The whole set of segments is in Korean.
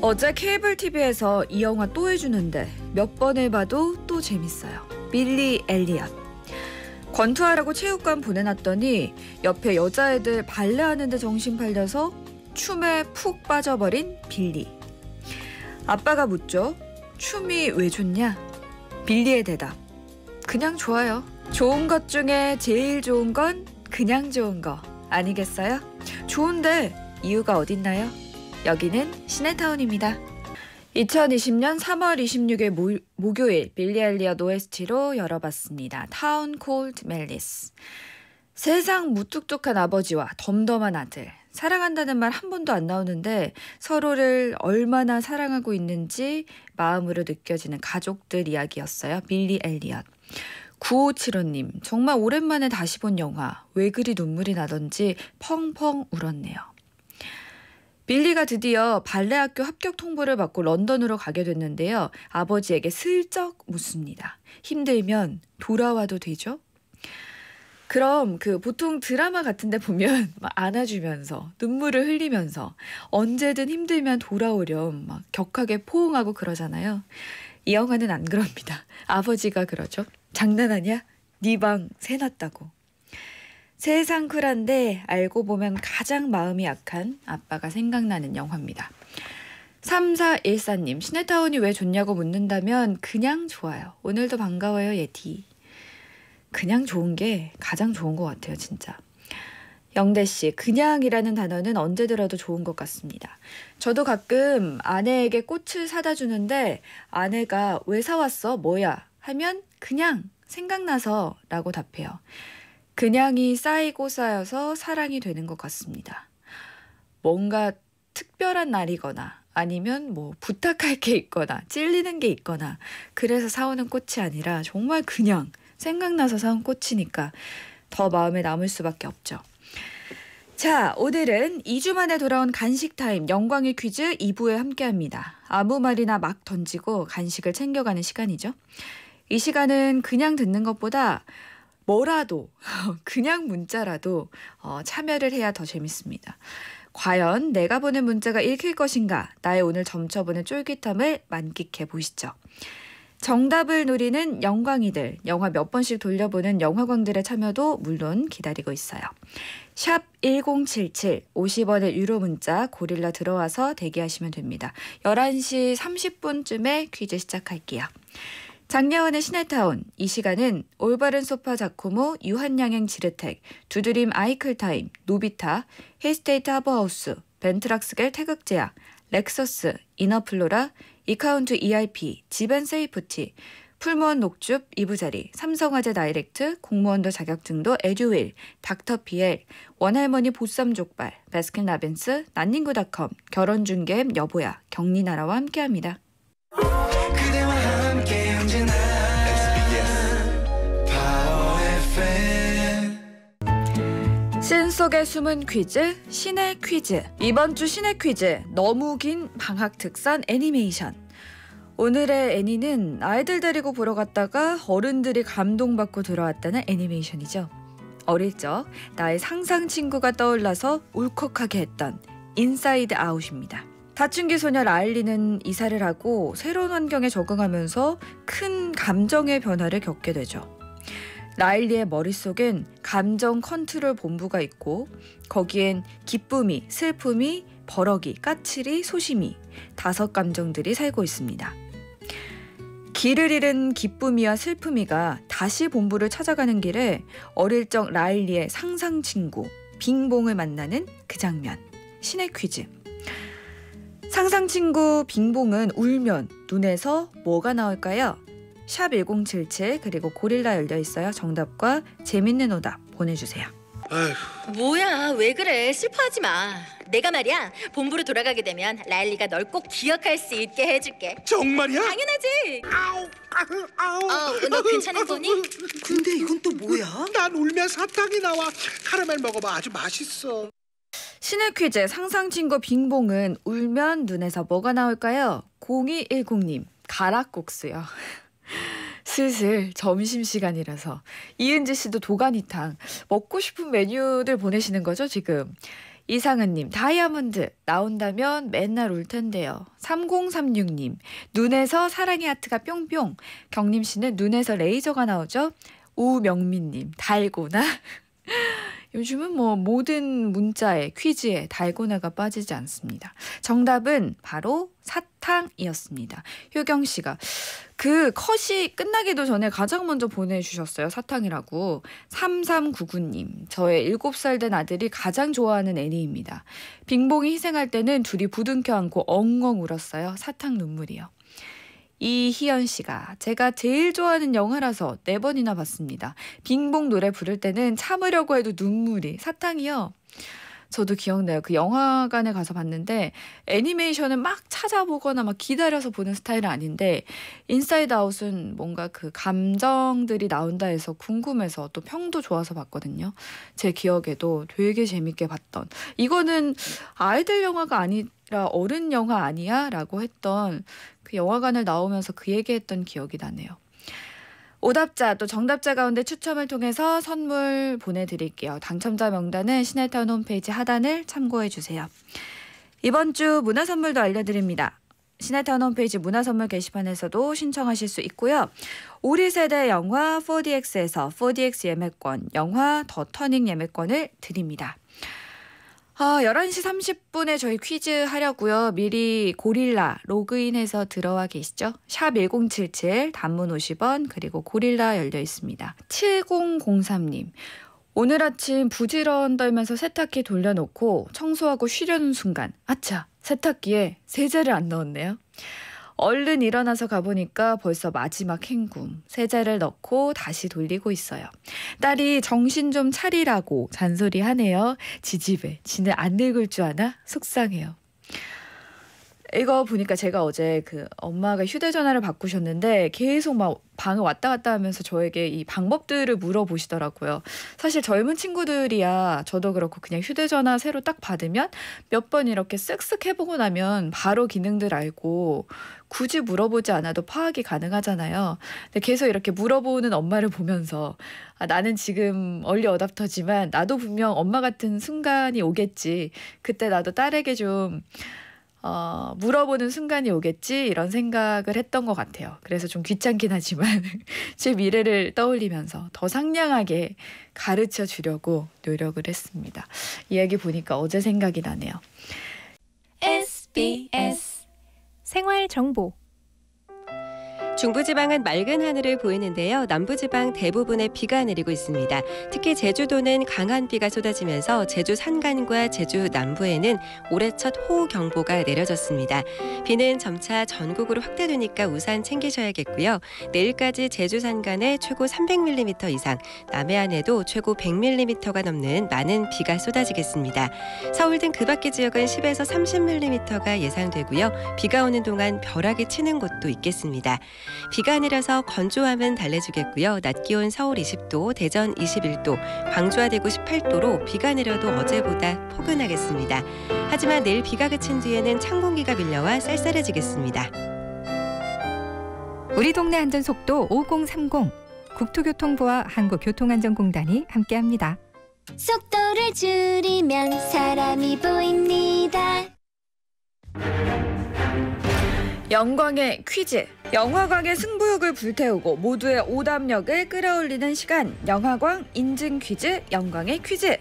어제 케이블 TV에서 이 영화 또 해주는데 몇 번을 봐도 또 재밌어요. 빌리 엘리엇. 권투하라고 체육관 보내놨더니 옆에 여자애들 발레하는데 정신 팔려서 춤에 푹 빠져버린 빌리. 아빠가 묻죠. 춤이 왜 좋냐? 빌리의 대답. 그냥 좋아요. 좋은 것 중에 제일 좋은 건 그냥 좋은 거 아니겠어요? 좋은데 이유가 어딨나요? 여기는 시네타운입니다. 2020년 3월 26일 목요일 빌리 엘리엇 OST로 열어봤습니다. 타운 콜드 멜리스. 세상 무뚝뚝한 아버지와 덤덤한 아들. 사랑한다는 말 한 번도 안 나오는데 서로를 얼마나 사랑하고 있는지 마음으로 느껴지는 가족들 이야기였어요. 빌리 엘리엇. 9575님, 정말 오랜만에 다시 본 영화. 왜 그리 눈물이 나던지 펑펑 울었네요. 빌리가 드디어 발레학교 합격 통보를 받고 런던으로 가게 됐는데요. 아버지에게 슬쩍 묻습니다. 힘들면 돌아와도 되죠? 그럼 보통 드라마 같은 데 보면 막 안아주면서 눈물을 흘리면서 언제든 힘들면 돌아오렴 막 격하게 포옹하고 그러잖아요. 이 영화는 안 그럽니다. 아버지가 그러죠. 장난하냐? 네 방 새났다고. 세상 쿨한데 알고 보면 가장 마음이 약한 아빠가 생각나는 영화입니다. 3414님, 시네타운이 왜 좋냐고 묻는다면 그냥 좋아요. 오늘도 반가워요, 예티. 그냥 좋은 게 가장 좋은 것 같아요, 진짜. 영대씨, 그냥이라는 단어는 언제 들어도 좋은 것 같습니다. 저도 가끔 아내에게 꽃을 사다 주는데 아내가 왜 사왔어? 뭐야? 하면 그냥 생각나서 라고 답해요. 그냥이 쌓이고 쌓여서 사랑이 되는 것 같습니다. 뭔가 특별한 날이거나 아니면 부탁할 게 있거나 찔리는 게 있거나 그래서 사오는 꽃이 아니라 정말 그냥 생각나서 사온 꽃이니까 더 마음에 남을 수밖에 없죠. 자, 오늘은 2주 만에 돌아온 간식 타임 영광의 퀴즈 2부에 함께합니다. 아무 말이나 막 던지고 간식을 챙겨가는 시간이죠. 이 시간은 그냥 듣는 것보다 뭐라도 그냥 문자라도 참여를 해야 더 재밌습니다. 과연 내가 보낸 문자가 읽힐 것인가? 나의 오늘 점쳐보는 쫄깃함을 만끽해 보시죠. 정답을 노리는 영광이들, 영화 몇 번씩 돌려보는 영화광들의 참여도 물론 기다리고 있어요. 샵 1077, 50원의 유료 문자 고릴라 들어와서 대기하시면 됩니다. 11시 30분쯤에 퀴즈 시작할게요. 장려원의 시네타운, 이 시간은 올바른 소파 자코모, 유한양행 지르텍, 두드림 아이클타임, 노비타, 힐스테이트 하버하우스, 벤트락스겔 태극제약, 렉서스, 이너플로라, 이카운트 ERP, 지벤세이프티, 풀무원 녹즙 2부자리, 삼성화재 다이렉트, 공무원도 자격증도 에듀윌, 닥터피엘, 원할머니 보쌈족발, 베스킨라빈스, 난닝구닷컴, 결혼중개앱 여보야, 경리나라와 함께합니다. 그대와 함께 언제나 신 속의 숨은 퀴즈, 신의 퀴즈. 이번 주 신의 퀴즈, 너무 긴 방학 특선 애니메이션. 오늘의 애니는 아이들 데리고 보러 갔다가 어른들이 감동받고 들어왔다는 애니메이션이죠. 어릴 적 나의 상상 친구가 떠올라서 울컥하게 했던 인사이드 아웃입니다. 사춘기 소녀 라일리는 이사를 하고 새로운 환경에 적응하면서 큰 감정의 변화를 겪게 되죠. 라일리의 머릿속엔 감정 컨트롤 본부가 있고 거기엔 기쁨이, 슬픔이, 버럭이, 까칠이, 소심이 5 감정들이 살고 있습니다. 길을 잃은 기쁨이와 슬픔이가 다시 본부를 찾아가는 길에 어릴 적 라일리의 상상 친구 빙봉을 만나는 그 장면. 신의 퀴즈. 상상 친구 빙봉은 울면 눈에서 뭐가 나올까요? 샵 1077 그리고 고릴라 열려있어요. 정답과 재밌는 오답 보내주세요. 아휴. 뭐야, 왜 그래? 슬퍼하지 마. 내가 말이야, 본부로 돌아가게 되면 라일리가 널 꼭 기억할 수 있게 해줄게. 정말이야? 당연하지. 아우, 아우. 너 괜찮은 거니? 근데 이건 또 뭐야? 난 울면 사탕이 나와. 카라멜 먹어봐, 아주 맛있어. 신의 퀴즈 상상 친구 빙봉은 울면 눈에서 뭐가 나올까요? 0210님 가락국수요. 슬슬 점심시간이라서 이은지 씨도 도가니탕 먹고 싶은 메뉴들 보내시는 거죠 지금. 이상은님, 다이아몬드 나온다면 맨날 울 텐데요. 3036님, 눈에서 사랑의 하트가 뿅뿅. 경림씨는 눈에서 레이저가 나오죠. 우명민님, 달고나. 요즘은 뭐 모든 문자에 퀴즈에 달고나가 빠지지 않습니다. 정답은 바로 사탕이었습니다. 효경씨가 그 컷이 끝나기도 전에 가장 먼저 보내주셨어요. 사탕이라고. 3399님, 저의 7살 된 아들이 가장 좋아하는 애니입니다. 빙봉이 희생할 때는 둘이 부둥켜 안고 엉엉 울었어요. 사탕 눈물이요. 이희연 씨가 제가 제일 좋아하는 영화라서 4번이나 봤습니다. 빙봉 노래 부를 때는 참으려고 해도 눈물이. 사탕이요. 저도 기억나요. 그 영화관에 가서 봤는데 애니메이션을 막 찾아보거나 막 기다려서 보는 스타일은 아닌데 인사이드 아웃은 뭔가 그 감정들이 나온다 해서 궁금해서 또 평도 좋아서 봤거든요. 제 기억에도 되게 재밌게 봤던, 이거는 아이들 영화가 아니라 어른 영화 아니야? 라고 했던, 그 영화관을 나오면서 그 얘기했던 기억이 나네요. 오답자 또 정답자 가운데 추첨을 통해서 선물 보내드릴게요. 당첨자 명단은 시네타운 홈페이지 하단을 참고해주세요. 이번 주 문화선물도 알려드립니다. 시네타운 홈페이지 문화선물 게시판에서도 신청하실 수 있고요. 우리 세대 영화 4DX에서 4DX 예매권, 영화 더 터닝 예매권을 드립니다. 11시 30분에 저희 퀴즈 하려고요. 미리 고릴라 로그인해서 들어와 계시죠? 샵 1077 단문 50원 그리고 고릴라 열려 있습니다. 7003님. 오늘 아침 부지런 떨면서 세탁기 돌려놓고 청소하고 쉬려는 순간 아차! 세탁기에 세제를 안 넣었네요. 얼른 일어나서 가보니까 벌써 마지막 헹굼. 세제를 넣고 다시 돌리고 있어요. 딸이 정신 좀 차리라고 잔소리하네요. 지집애, 지는 안 늙을 줄 아나? 속상해요. 이거 보니까 제가 어제 그 엄마가 휴대전화를 바꾸셨는데 계속 막 방을 왔다 갔다 하면서 저에게 이 방법들을 물어보시더라고요. 사실 젊은 친구들이야 저도 그렇고 그냥 휴대전화 새로 딱 받으면 몇 번 이렇게 쓱쓱 해보고 나면 바로 기능들 알고 굳이 물어보지 않아도 파악이 가능하잖아요. 근데 계속 이렇게 물어보는 엄마를 보면서 나는 지금 얼리 어답터지만 나도 분명 엄마 같은 순간이 오겠지. 그때 나도 딸에게 좀 물어보는 순간이 오겠지 이런 생각을 했던 것 같아요. 그래서 좀 귀찮긴 하지만 제 미래를 떠올리면서 더 상냥하게 가르쳐 주려고 노력을 했습니다. 이야기 보니까 어제 생각이 나네요. SBS 생활정보. 중부지방은 맑은 하늘을 보이는데요. 남부지방 대부분에 비가 내리고 있습니다. 특히 제주도는 강한 비가 쏟아지면서 제주 산간과 제주 남부에는 올해 첫 호우경보가 내려졌습니다. 비는 점차 전국으로 확대되니까 우산 챙기셔야겠고요. 내일까지 제주 산간에 최고 300mm 이상, 남해안에도 최고 100mm가 넘는 많은 비가 쏟아지겠습니다. 서울 등 그 밖의 지역은 10에서 30mm가 예상되고요. 비가 오는 동안 벼락이 치는 곳도 있겠습니다. 비가 내려서 건조함은 달래주겠고요. 낮 기온 서울 20도, 대전 21도, 광주와 대구 18도로 비가 내려도 어제보다 포근하겠습니다. 하지만 내일 비가 그친 뒤에는 찬 공기가 밀려와 쌀쌀해지겠습니다. 우리 동네 안전속도 5030. 국토교통부와 한국교통안전공단이 함께합니다. 속도를 줄이면 사람이 보입니다. 영광의 퀴즈. 영화광의 승부욕을 불태우고 모두의 오답력을 끌어올리는 시간. 영화광 인증 퀴즈, 영광의 퀴즈.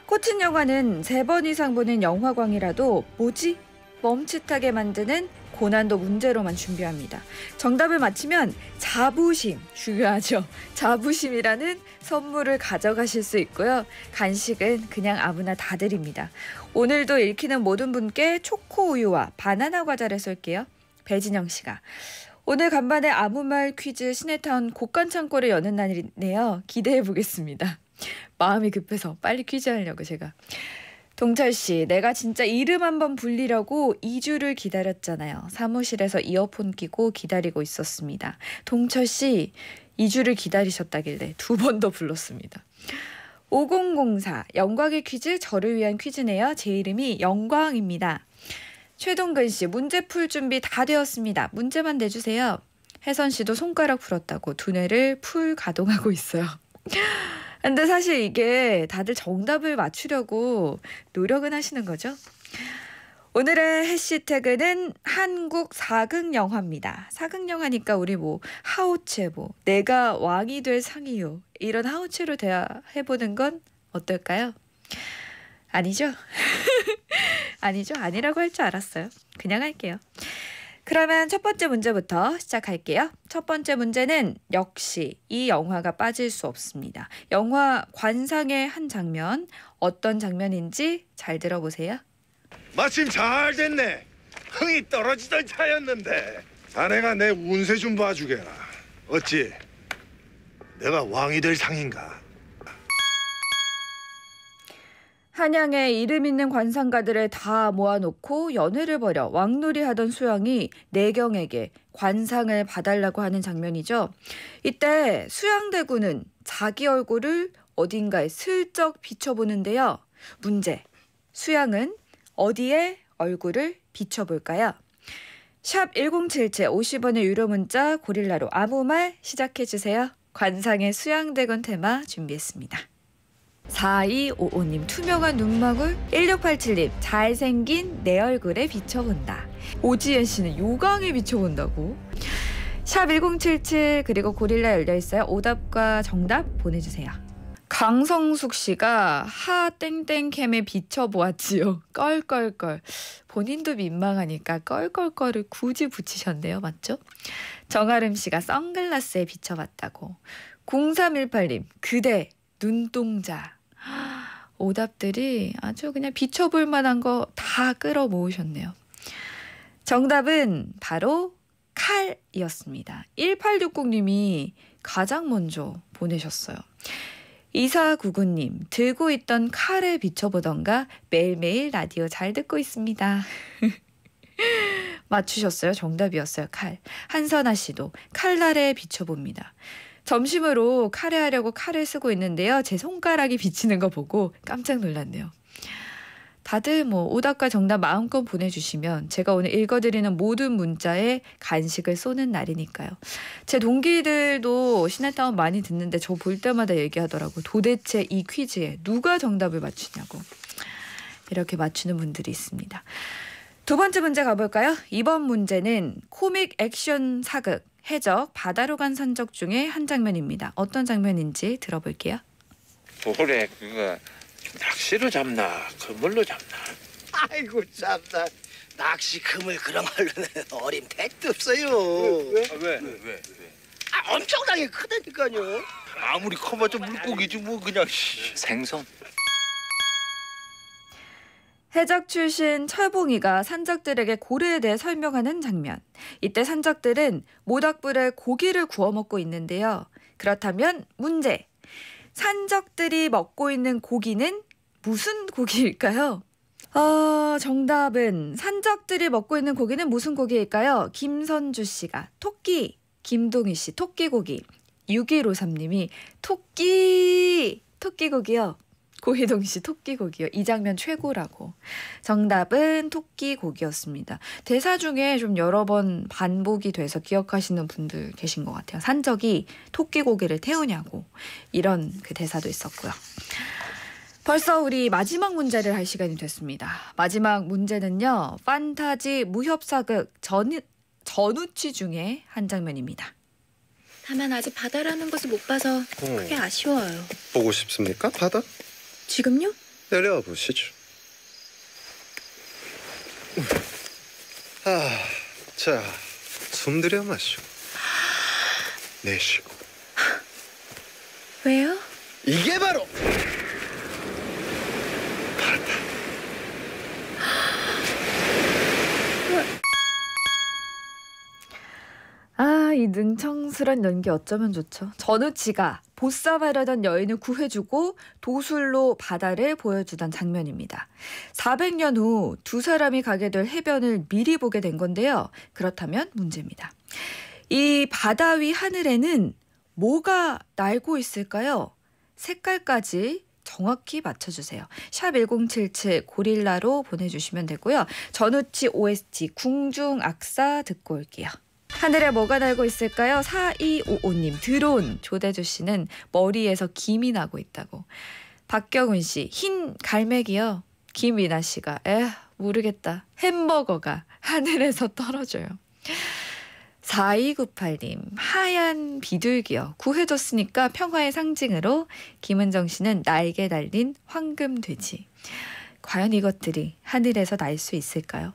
꽂힌 영화는 3번 이상 보는 영화광이라도 뭐지? 멈칫하게 만드는 고난도 문제로만 준비합니다. 정답을 맞히면 자부심, 중요하죠. 자부심이라는 선물을 가져가실 수 있고요. 간식은 그냥 아무나 다 드립니다. 오늘도 읽히는 모든 분께 초코우유와 바나나 과자를 쏠게요. 배진영 씨가 오늘 간만에 아무말 퀴즈 시네타운 곡간창고를 여는 날이네요. 기대해 보겠습니다. 마음이 급해서 빨리 퀴즈 하려고 제가. 동철 씨, 내가 진짜 이름 한번 불리려고 2주를 기다렸잖아요. 사무실에서 이어폰 끼고 기다리고 있었습니다. 동철 씨, 2주를 기다리셨다길래 2번 더 불렀습니다. 5004, 영광의 퀴즈, 저를 위한 퀴즈네요. 제 이름이 영광입니다. 최동근 씨, 문제 풀 준비 다 되었습니다. 문제만 내주세요. 혜선 씨도 손가락 풀었다고 두뇌를 풀 가동하고 있어요. 근데 사실 이게 다들 정답을 맞추려고 노력은 하시는 거죠. 오늘의 해시태그는 한국 사극 영화입니다. 사극 영화니까 우리 뭐 하우체 뭐 내가 왕이 될 상이요 이런 하우체로 대화해보는 건 어떨까요? 아니죠? 아니죠? 아니라고 할 줄 알았어요. 그냥 할게요. 그러면 첫 번째 문제부터 시작할게요. 첫 번째 문제는 역시 이 영화가 빠질 수 없습니다. 영화 관상의 한 장면, 어떤 장면인지 잘 들어보세요. 마침 잘 됐네. 흥이 떨어지던 차였는데 자네가 내 운세 좀 봐주게라. 어찌 내가 왕이 될 상인가? 한양에 이름 있는 관상가들을 다 모아놓고 연회를 벌여 왕놀이하던 수양이 내경에게 관상을 봐달라고 하는 장면이죠. 이때 수양대군은 자기 얼굴을 어딘가에 슬쩍 비춰보는데요. 문제, 수양은 어디에 얼굴을 비춰볼까요? 샵 1077 50원의 유료 문자 고릴라로 아무 말 시작해주세요. 관상의 수양대군 테마 준비했습니다. 4255님 투명한 눈망울, 1687님 잘생긴 내 얼굴에 비춰본다. 오지연 씨는 요강에 비춰본다고. 샵 1077 그리고 고릴라 열려있어요. 오답과 정답 보내주세요. 강성숙 씨가 하 땡땡캠에 비춰보았지요. 껄껄껄. 본인도 민망하니까 껄껄껄을 굳이 붙이셨네요. 맞죠? 정아름 씨가 선글라스에 비춰봤다고. 0318님 그대 눈동자. 오답들이 아주 그냥 비춰볼 만한 거 다 끌어모으셨네요. 정답은 바로 칼이었습니다. 1860님이 가장 먼저 보내셨어요. 2499님 들고 있던 칼에 비춰보던가 매일매일 라디오 잘 듣고 있습니다. 맞추셨어요. 정답이었어요. 칼. 한선아 씨도 칼날에 비춰봅니다. 점심으로 카레 하려고 칼을 쓰고 있는데요. 제 손가락이 비치는 거 보고 깜짝 놀랐네요. 다들 뭐 오답과 정답 마음껏 보내주시면 제가 오늘 읽어드리는 모든 문자에 간식을 쏘는 날이니까요. 제 동기들도 시네타운 많이 듣는데 저 볼 때마다 얘기하더라고요. 도대체 이 퀴즈에 누가 정답을 맞추냐고. 이렇게 맞추는 분들이 있습니다. 두 번째 문제 가볼까요? 이번 문제는 코믹 액션 사극 해적 바다로 간 산적 중에 한 장면입니다. 어떤 장면인지 들어볼게요. 그래 그거 낚시로 잡나 그물로 잡나. 아이고 참나 낚시 그물 그런 걸로는 어림 택도 없어요. 왜? 아 엄청나게 크다니까요. 아무리 커봐도 물고기지 뭐 그냥 생선. 해적 출신 철봉이가 산적들에게 고래에 대해 설명하는 장면. 이때 산적들은 모닥불에 고기를 구워 먹고 있는데요. 그렇다면 문제. 산적들이 먹고 있는 고기는 무슨 고기일까요? 정답은 산적들이 먹고 있는 고기는 무슨 고기일까요? 김선주 씨가 토끼, 김동희 씨 토끼고기, 6153님이 토끼고기요. 고희동 씨 토끼고기요. 이 장면 최고라고. 정답은 토끼고기였습니다. 대사 중에 좀 여러 번 반복이 돼서 기억하시는 분들 계신 것 같아요. 산적이 토끼고기를 태우냐고 이런 그 대사도 있었고요. 벌써 우리 마지막 문제를 할 시간이 됐습니다. 마지막 문제는요. 판타지 무협사극 전우치 중에 한 장면입니다. 다만 아직 바다라는 것을 못 봐서 그게 아쉬워요. 보고 싶습니까? 바다? 지금요? 내려와 보시죠. 자, 숨 들여 마시고 내쉬고. 왜요? 이게 바로 바다. 이 능청스런 연기 어쩌면 좋죠. 전우치가 보쌈하려던 여인을 구해주고 도술로 바다를 보여주던 장면입니다. 400년 후 두 사람이 가게 될 해변을 미리 보게 된 건데요. 그렇다면 문제입니다. 이 바다 위 하늘에는 뭐가 날고 있을까요? 색깔까지 정확히 맞춰주세요. 샵 1077 고릴라로 보내주시면 되고요. 전우치 OST 궁중악사 듣고 올게요. 하늘에 뭐가 날고 있을까요? 4255님 드론. 조대주 씨는 머리에서 김이 나고 있다고. 박경훈 씨 흰 갈매기요. 김이나 씨가 모르겠다. 햄버거가 하늘에서 떨어져요. 4298님 하얀 비둘기요. 구해줬으니까 평화의 상징으로. 김은정 씨는 날개 달린 황금돼지. 과연 이것들이 하늘에서 날 수 있을까요?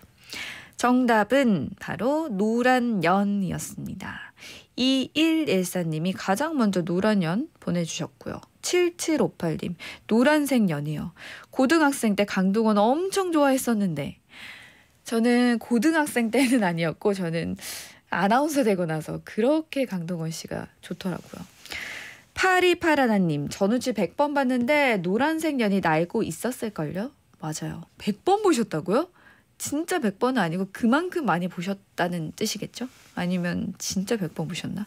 정답은 바로 노란 연이었습니다. 2114님이 가장 먼저 노란 연 보내주셨고요. 7758님 노란색 연이요. 고등학생 때 강동원 엄청 좋아했었는데 저는 고등학생 때는 아니었고 저는 아나운서 되고 나서 그렇게 강동원 씨가 좋더라고요. 8281님 전우치 100번 봤는데 노란색 연이 날고 있었을걸요? 맞아요. 100번 보셨다고요? 진짜 100번은 아니고 그만큼 많이 보셨다는 뜻이겠죠? 아니면 진짜 100번 보셨나?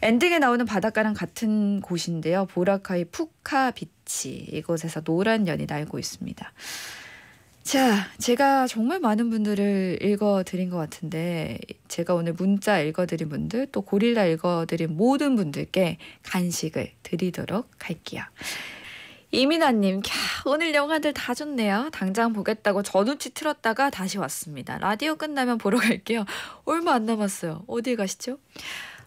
엔딩에 나오는 바닷가랑 같은 곳인데요. 보라카이 푸카 비치. 이곳에서 노란 연이 날고 있습니다. 자, 제가 정말 많은 분들을 읽어드린 것 같은데 제가 오늘 문자 읽어드린 분들 또 고릴라 읽어드린 모든 분들께 간식을 드리도록 할게요. 이민아님, 오늘 영화들 다 좋네요. 당장 보겠다고 전우치 틀었다가 다시 왔습니다. 라디오 끝나면 보러 갈게요. 얼마 안 남았어요. 어디 가시죠?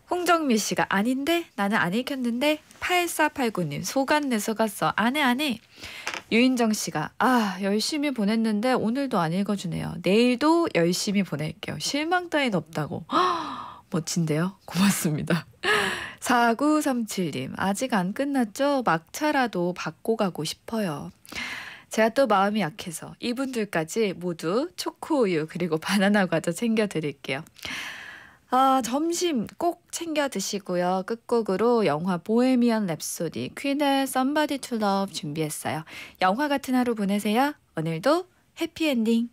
홍정미 씨가 아닌데? 나는 안 읽혔는데? 8489님 속았네 속았어. 안 해. 유인정 씨가 열심히 보냈는데 오늘도 안 읽어주네요. 내일도 열심히 보낼게요. 실망 따윈 없다고. 멋진데요? 고맙습니다. 4937님 아직 안 끝났죠? 막차라도 받고 가고 싶어요. 제가 또 마음이 약해서 이분들까지 모두 초코우유 그리고 바나나 과자 챙겨드릴게요. 점심 꼭 챙겨 드시고요. 끝곡으로 영화 보헤미안 랩소디 퀸의 Somebody to Love 준비했어요. 영화 같은 하루 보내세요. 오늘도 해피엔딩.